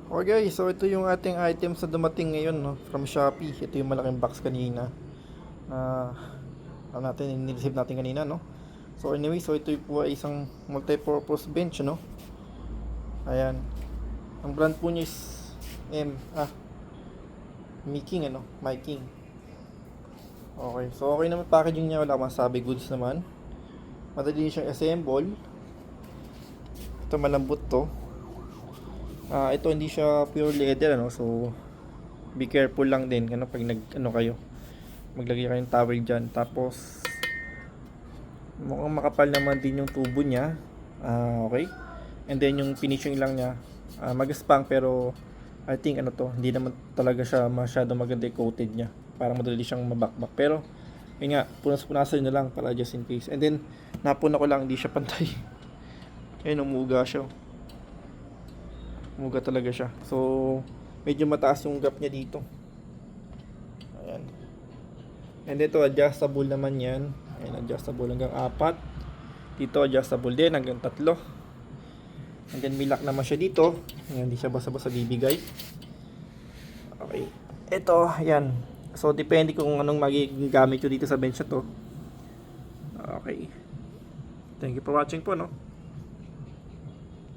Okay, so ito yung ating items na dumating ngayon, no, from Shopee. Ito yung malaking box kanina. Ah, ni-receive natin kanina, no. So anyway, so ito po ay isang multi-purpose bench, no. Ayan. Ang brand po niya is M, Miking, ano, Miking. Okay, so okay naman packaging niya, wala akong masabi, goods naman. Madali siyang assemble. Ito malambot to. Ito hindi siya pure leather, ano, so be careful lang din ano pag kayo maglagay kayo ng towel dyan. Tapos mukhang makapal naman din yung tubo niya. Okay, and then yung finishing lang niya magaspang, pero I think ano to, hindi naman talaga siya masyado maganda coated niya, parang madali siyang mabakbak, pero yun nga, punas-punasan nyo lang para just in case. And then napuna ko lang, hindi siya pantay. Ayun, umuga siya. Umuga talaga siya. So, medyo mataas yung gap niya dito. Ayan. And ito, adjustable naman yan. Ayan, adjustable hanggang 4. Dito, adjustable din hanggang 3. And then, may lock naman siya dito. Ayan, hindi siya basa-basa bibigay. Okay. Ito, ayan. So, depende kung anong magiging gamit ko dito sa bench na to. Okay. Thank you for watching po, no?